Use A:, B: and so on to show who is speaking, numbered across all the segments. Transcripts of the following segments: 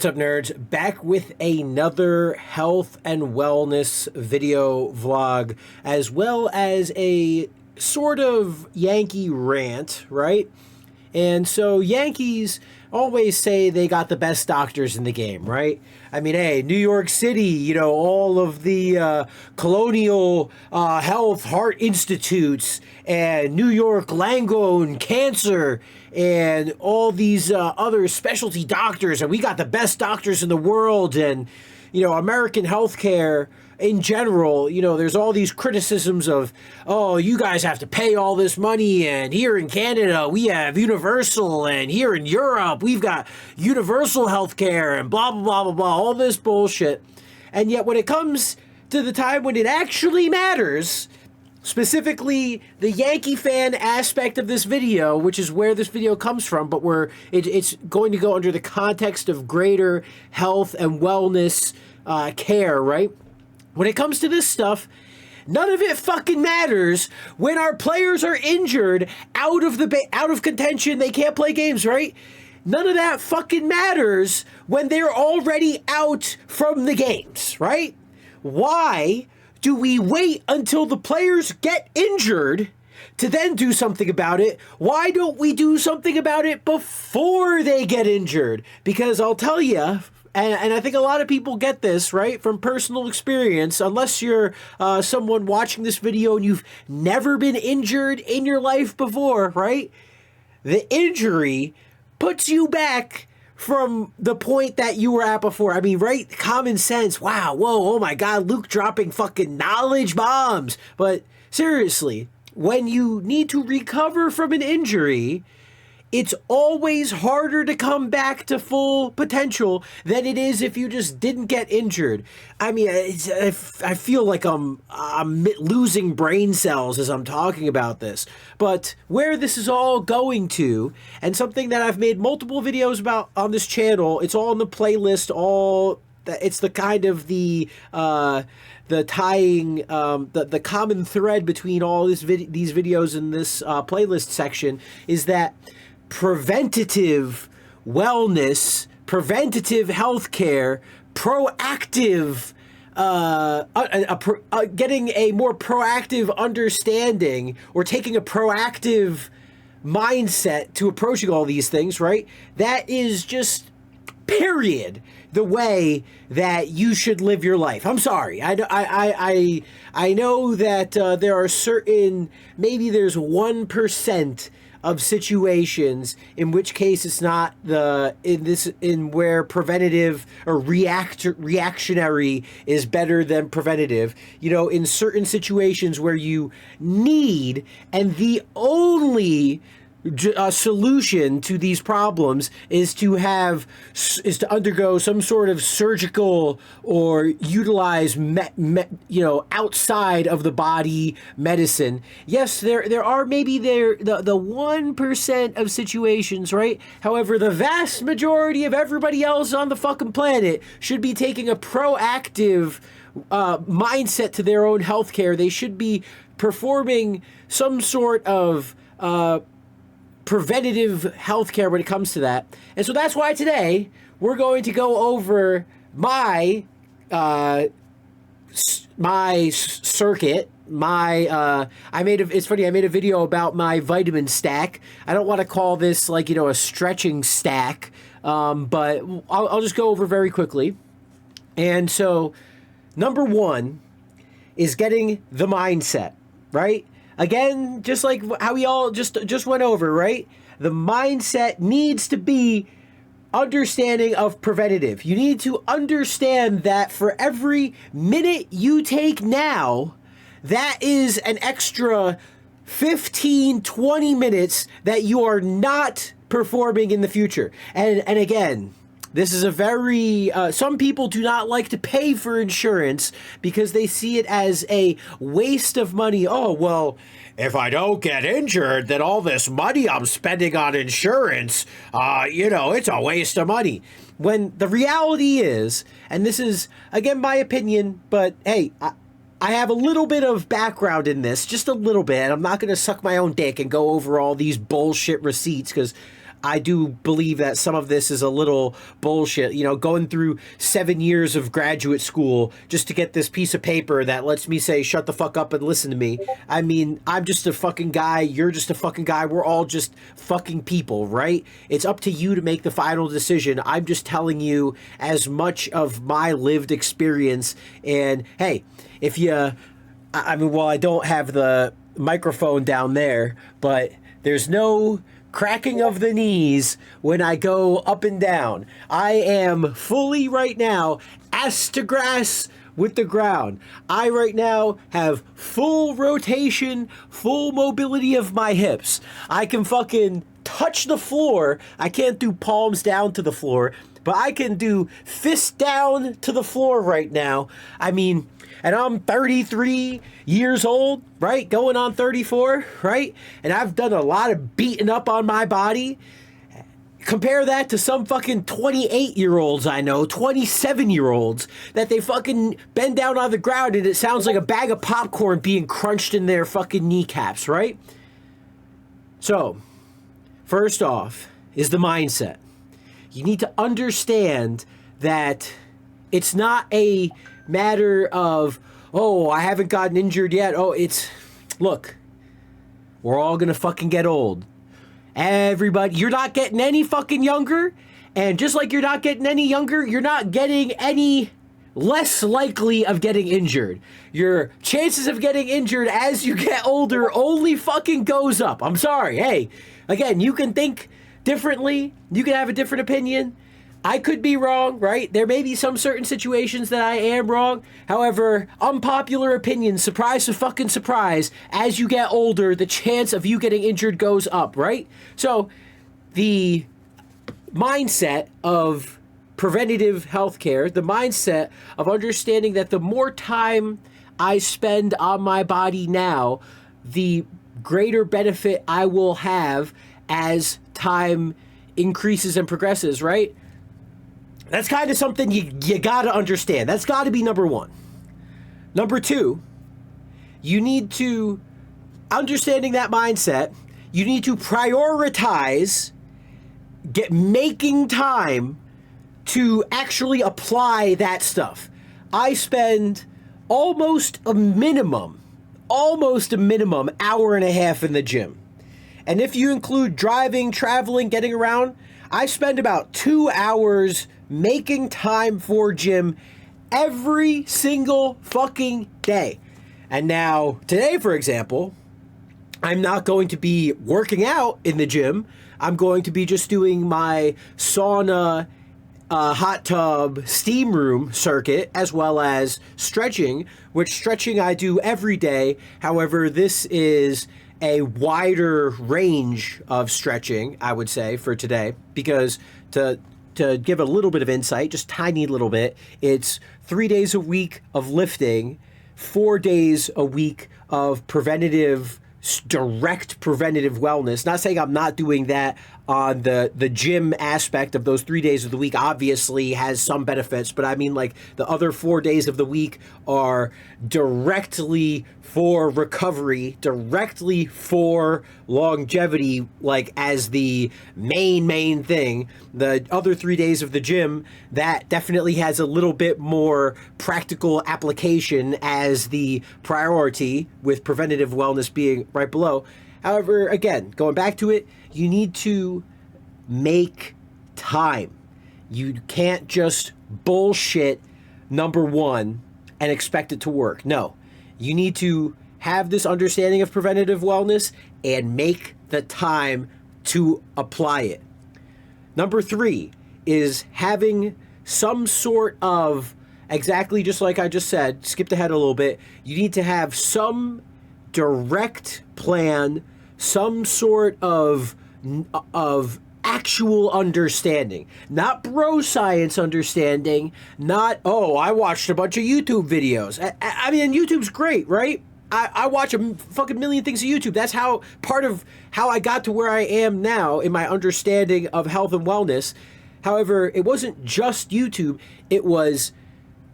A: What's up, nerds? Back with another health and wellness video vlog, as well as a sort of Yankee rant, right? And so Yankees always say they got the best doctors in the game, right? I mean, hey, New York City, you know, all of the colonial health heart institutes and New York Langone cancer and all these other specialty doctors, and we got the best doctors in the world. And, you know, American healthcare in general, you know, there's all these criticisms of, oh, you guys have to pay all this money, and here in Canada we have universal, and here in Europe we've got universal healthcare, and blah, blah, blah, blah, blah, all this bullshit. And yet when it comes to the time when it actually matters, specifically the Yankee fan aspect of this video, which is where this video comes from, but it's going to go under the context of greater health and wellness care, right? When it comes to this stuff, none of it fucking matters when our players are injured, out of contention, they can't play games, right? None of that fucking matters when they're already out from the games, right? Why do we wait until the players get injured to then do something about it? Why don't we do something about it before they get injured? Because I'll tell you, and I think a lot of people get this, right, from personal experience, unless you're someone watching this video and you've never been injured in your life before, right? The injury puts you back from the point that you were at before. I mean, right? Common sense. Wow. Whoa. Oh my God. Luke dropping fucking knowledge bombs. But seriously, when you need to recover from an injury, it's always harder to come back to full potential than it is if you just didn't get injured. I mean, I feel like I'm losing brain cells as I'm talking about this. But where this is all going to, and something that I've made multiple videos about on this channel, it's all in the playlist, it's the kind of the tying, the common thread between all these videos in this playlist section is that preventative wellness, preventative healthcare, proactive, getting a more proactive understanding or taking a proactive mindset to approaching all these things, right? That is just, period, the way that you should live your life. I'm sorry. I know that there are certain, maybe there's 1% of situations in which case it's not in where preventative or reactionary is better than preventative. You know, in certain situations where you need, and the only solution to these problems is to undergo some sort of surgical or utilize outside of the body medicine. Yes, there are maybe the 1% of situations, right? However, the vast majority of everybody else on the fucking planet should be taking a proactive mindset to their own healthcare. They should be performing some sort of preventative healthcare when it comes to that. And so that's why today we're going to go over my circuit. It's funny, I made a video about my vitamin stack. I don't want to call this like, you know, a stretching stack, but I'll just go over very quickly. And so number one is getting the mindset, right? Again, just like how we all just went over, right? The mindset needs to be understanding of preventative. You need to understand that for every minute you take now, that is an extra 15, 20 minutes that you are not performing in the future. And again, this is a very, some people do not like to pay for insurance because they see it as a waste of money. Oh, well, if I don't get injured, then all this money I'm spending on insurance, it's a waste of money. When the reality is, and this is, again, my opinion, but hey, I have a little bit of background in this, just a little bit. I'm not going to suck my own dick and go over all these bullshit receipts because I do believe that some of this is a little bullshit. You know, going through 7 years of graduate school just to get this piece of paper that lets me say, shut the fuck up and listen to me. I mean, I'm just a fucking guy. You're just a fucking guy. We're all just fucking people, right? It's up to you to make the final decision. I'm just telling you as much of my lived experience. And hey, if you, I mean, well, I don't have the microphone down there, but there's no cracking of the knees when I go up and down. I am fully right now ass to grass with the ground. I right now have full rotation, full mobility of my hips. I can fucking touch the floor. I can't do palms down to the floor, but I can do fist down to the floor right now. I mean, and I'm 33 years old, right? Going on 34, right? And I've done a lot of beating up on my body. Compare that to some fucking 28-year-olds I know, 27-year-olds, that they fucking bend down on the ground and it sounds like a bag of popcorn being crunched in their fucking kneecaps, right? So, first off is the mindset. You need to understand that it's not a matter of, oh, I haven't gotten injured yet. Oh, it's, look, we're all gonna fucking get old. Everybody, you're not getting any fucking younger, and just like you're not getting any younger, you're not getting any less likely of getting injured. Your chances of getting injured as you get older only fucking goes up. I'm sorry. Hey, again, you can think differently. You can have a different opinion. I could be wrong, right? There may be some certain situations that I am wrong. However, unpopular opinion, surprise to fucking surprise, as you get older, the chance of you getting injured goes up, right? So, the mindset of preventative healthcare, the mindset of understanding that the more time I spend on my body now, the greater benefit I will have as time increases and progresses, right? That's kind of something you got to understand. That's got to be number one. Number two, you need to, understanding that mindset, you need to prioritize making time to actually apply that stuff. I spend almost a minimum hour and a half in the gym. And if you include driving, traveling, getting around, I spend about 2 hours making time for gym every single fucking day. And now, today, for example, I'm not going to be working out in the gym. I'm going to be just doing my sauna, hot tub, steam room circuit, as well as stretching, which stretching I do every day. However, this is a wider range of stretching, I would say, for today, because to give a little bit of insight, just tiny little bit, it's 3 days a week of lifting, 4 days a week of direct preventative wellness. Not saying I'm not doing that on the gym aspect of those 3 days of the week, obviously has some benefits, but I mean, like, the other 4 days of the week are directly for recovery, directly for longevity, like, as the main thing. The other 3 days of the gym, that definitely has a little bit more practical application as the priority, with preventative wellness being right below. However, again, going back to it, you need to make time. You can't just bullshit number one and expect it to work. No, you need to have this understanding of preventative wellness and make the time to apply it. Number three is having some sort of, exactly just like I just said, skipped ahead a little bit, you need to have some direct plan, some sort of actual understanding, not bro science understanding, not, oh, I watched a bunch of YouTube videos. I mean, YouTube's great, right? I watch a fucking million things on YouTube. That's how, part of how I got to where I am now in my understanding of health and wellness. However, it wasn't just YouTube. It was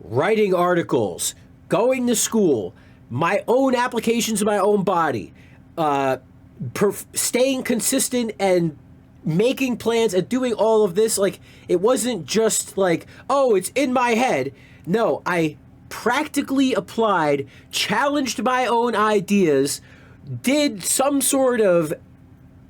A: writing articles, going to school, my own applications of my own body, staying consistent and making plans and doing all of this, like, it wasn't just like, oh, it's in my head. No, I practically applied, challenged my own ideas, did some sort of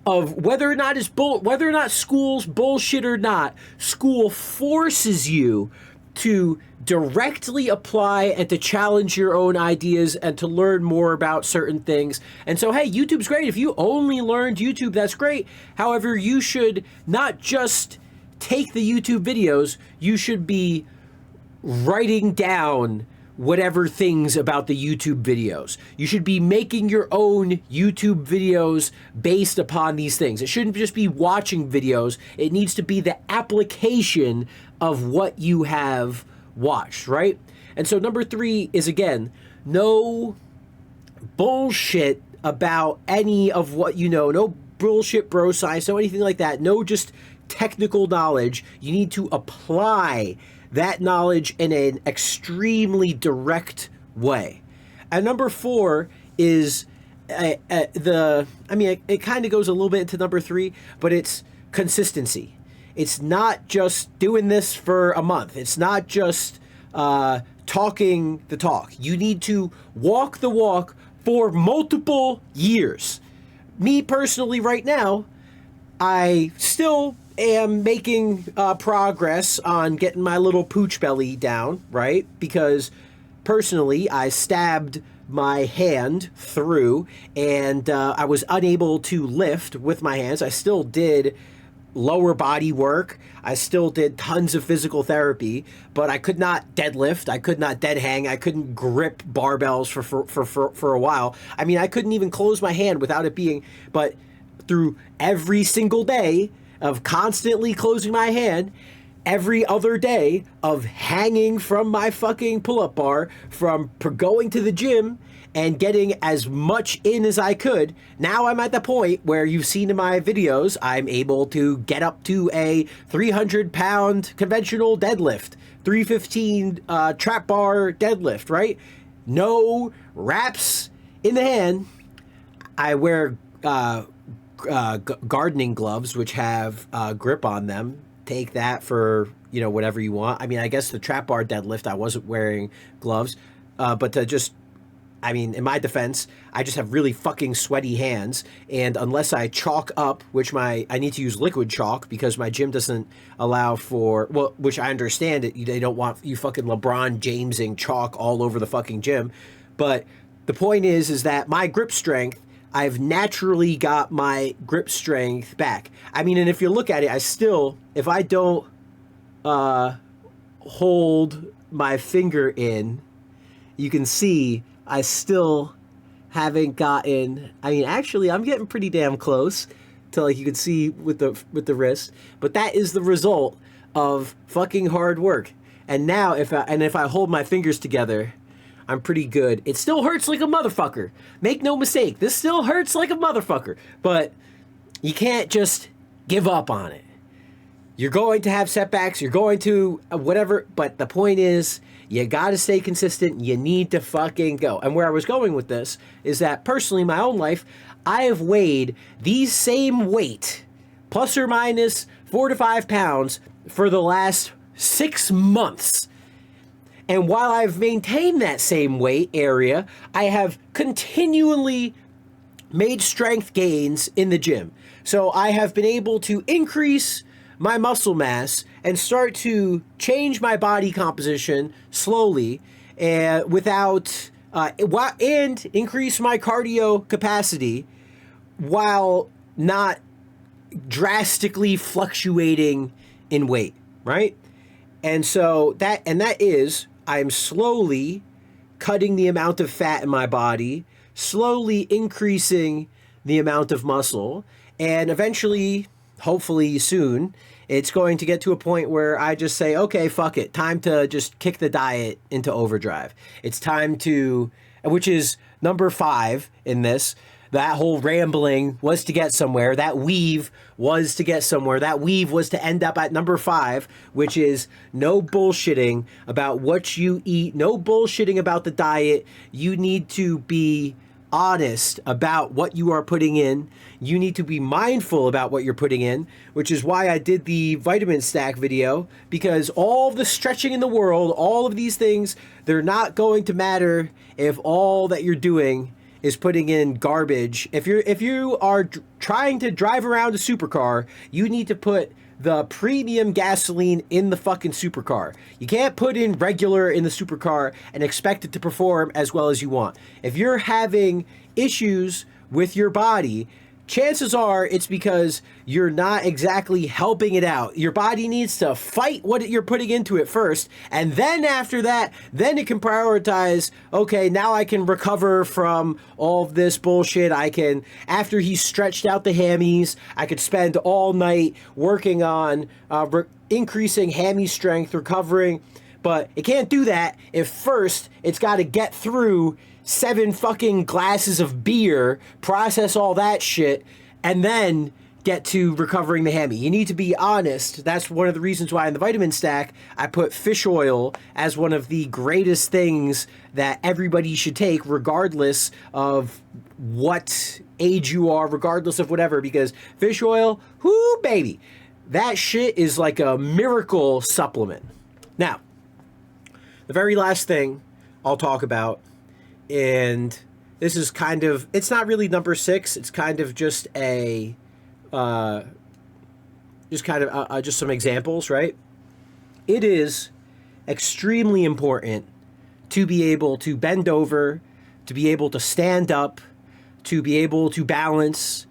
A: whether or not school's bullshit or not, school forces you to directly apply and to challenge your own ideas and to learn more about certain things. And so, hey, YouTube's great. If you only learned YouTube, that's great. However, you should not just take the YouTube videos, you should be writing down whatever things about the YouTube videos. You should be making your own YouTube videos based upon these things. It shouldn't just be watching videos. It needs to be the application of what you have watched, right? And so number 3 is, again, no bullshit about any of what you know. No bullshit bro science, no anything like that. No just technical knowledge. You need to apply that knowledge in an extremely direct way. And number 4 is it kind of goes a little bit into number 3, but it's consistency. It's not just doing this for a month. It's not just talking the talk. You need to walk the walk for multiple years. Me personally, right now, I still am making progress on getting my little pooch belly down, right? Because personally, I stabbed my hand through and I was unable to lift with my hands. I still did lower body work. I still did tons of physical therapy, but I could not deadlift. I could not dead hang. I couldn't grip barbells for a while. I mean, I couldn't even close my hand without it being, but through every single day of constantly closing my hand, every other day of hanging from my fucking pull-up bar, from going to the gym and getting as much in as I could, now I'm at the point where you've seen in my videos, I'm able to get up to a 300-pound conventional deadlift, 315 trap bar deadlift, right? No wraps in the hand. I wear gardening gloves, which have grip on them. Take that for, you know, whatever you want. I mean, I guess the trap bar deadlift, I wasn't wearing gloves, but to just, I mean, in my defense, I just have really fucking sweaty hands, and unless I chalk up, which I need to use liquid chalk because my gym doesn't allow for, well, which I understand it, they don't want you fucking LeBron Jamesing chalk all over the fucking gym, but the point is that my grip strength, I've naturally got my grip strength back. I mean, and if you look at it, I still, if I don't hold my finger in, you can see I still haven't gotten, I mean, actually, I'm getting pretty damn close to, like, you can see with the wrist, but that is the result of fucking hard work. And now, if I hold my fingers together, I'm pretty good. It still hurts like a motherfucker. Make no mistake, this still hurts like a motherfucker. But you can't just give up on it. You're going to have setbacks. You're going to whatever. But the point is, you got to stay consistent. You need to fucking go. And where I was going with this is that personally, in my own life, I have weighed the same weight, plus or minus 4 to 5 pounds, for the last 6 months. And while I've maintained that same weight area, I have continually made strength gains in the gym. So I have been able to increase my muscle mass and start to change my body composition slowly and and increase my cardio capacity while not drastically fluctuating in weight, right? And so that is, I'm slowly cutting the amount of fat in my body, slowly increasing the amount of muscle, and eventually, hopefully soon, it's going to get to a point where I just say, okay, fuck it, time to just kick the diet into overdrive. It's time to, which is number 5 in this. That whole rambling was to get somewhere. That weave was to get somewhere. That weave was to end up at number 5, which is no bullshitting about what you eat. No bullshitting about the diet. You need to be honest about what you are putting in. You need to be mindful about what you're putting in, which is why I did the vitamin stack video, because all the stretching in the world, all of these things, they're not going to matter if all that you're doing is putting in garbage. If you are trying to drive around a supercar, you need to put the premium gasoline in the fucking supercar. You can't put in regular in the supercar and expect it to perform as well as you want. If you're having issues with your body, chances are it's because you're not exactly helping it out. Your body needs to fight what you're putting into it first, and then after that, then it can prioritize, okay, now I can recover from all of this bullshit. I can, after he's stretched out the hammies, I could spend all night working on increasing hammy strength, recovering, but it can't do that if first it's got to get through 7 fucking glasses of beer, process all that shit, and then get to recovering the hammy. You need to be honest. That's one of the reasons why in the vitamin stack, I put fish oil as one of the greatest things that everybody should take, regardless of what age you are, regardless of whatever, because fish oil, whoo, baby, that shit is like a miracle supplement. Now, the very last thing I'll talk about, and this is kind of, it's not really number 6, it's kind of just a just some examples, right? It is extremely important to be able to bend over, to be able to stand up, to be able to balance,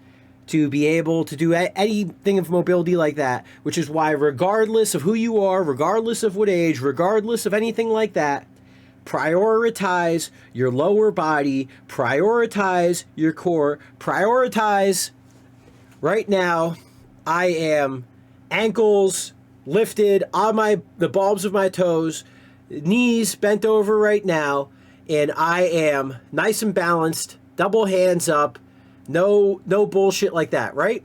A: to be able to do anything of mobility like that, which is why regardless of who you are, regardless of what age, regardless of anything like that, prioritize your lower body, prioritize your core, prioritize. Right now, I am ankles lifted on the bulbs of my toes, knees bent over right now, and I am nice and balanced, double hands up, no bullshit like that, right?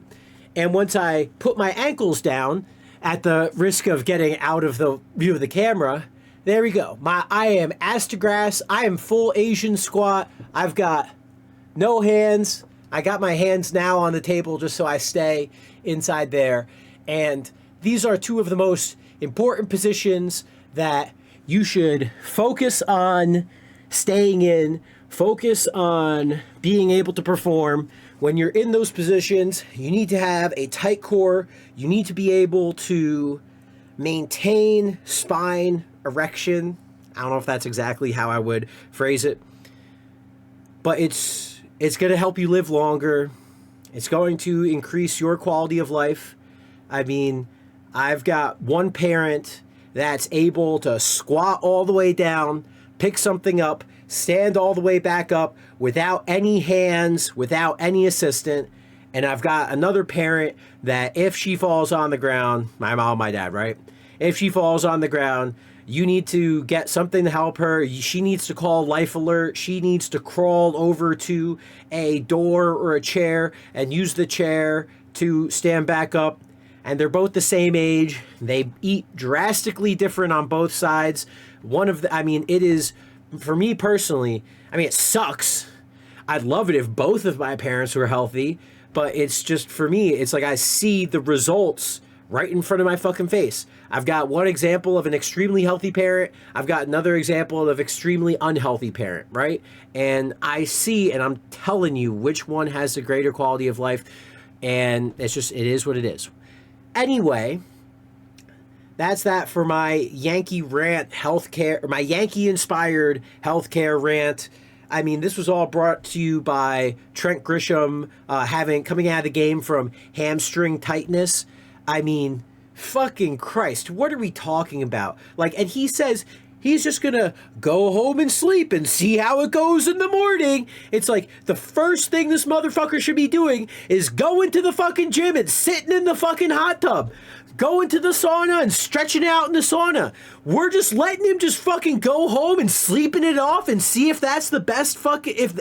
A: And once I put my ankles down, at the risk of getting out of the view of the camera, there we go. I am ass to grass. I am full Asian squat. I've got no hands. I got my hands now on the table just so I stay inside there. And these are 2 of the most important positions that you should focus on staying in, focus on being able to perform. When you're in those positions, you need to have a tight core. You need to be able to maintain spine erection. I don't know if that's exactly how I would phrase it, but it's going to help you live longer. It's going to increase your quality of life. I mean, I've got one parent that's able to squat all the way down, pick something up, stand all the way back up without any hands, without any assistant. And I've got another parent that if she falls on the ground, my mom, my dad, right? If she falls on the ground, you need to get something to help her. She needs to call Life Alert. She needs to crawl over to a door or a chair and use the chair to stand back up. And they're both the same age. They eat drastically different on both sides. It is, for me personally, it sucks. I'd love it if both of my parents were healthy, but it's just, for me, it's like I see the results right in front of my fucking face. I've got one example of an extremely healthy parent. I've got another example of extremely unhealthy parent, right? And I see, and I'm telling you which one has the greater quality of life. And it's just, it is what it is. Anyway, that's that for my Yankee rant healthcare, or my Yankee-inspired healthcare rant. This was all brought to you by Trent Grisham coming out of the game from hamstring tightness. Fucking Christ, what are we talking about? And he says he's just gonna go home and sleep and see how it goes in the morning. It's like the first thing this motherfucker should be doing is going to the fucking gym and sitting in the fucking hot tub, going to the sauna and stretching out in the sauna. We're just letting him just fucking go home and sleeping it off and see if that's the best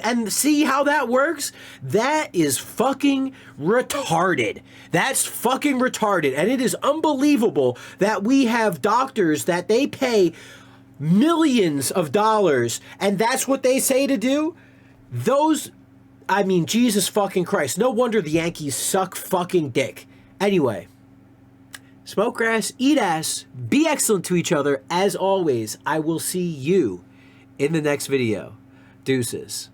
A: and see how that works. That is fucking retarded. That's fucking retarded. And it is unbelievable that we have doctors that they pay millions of dollars and that's what they say to do. Those, I mean, Jesus fucking Christ. No wonder the Yankees suck fucking dick. Anyway, smoke grass, eat ass, be excellent to each other. As always, I will see you in the next video. Deuces.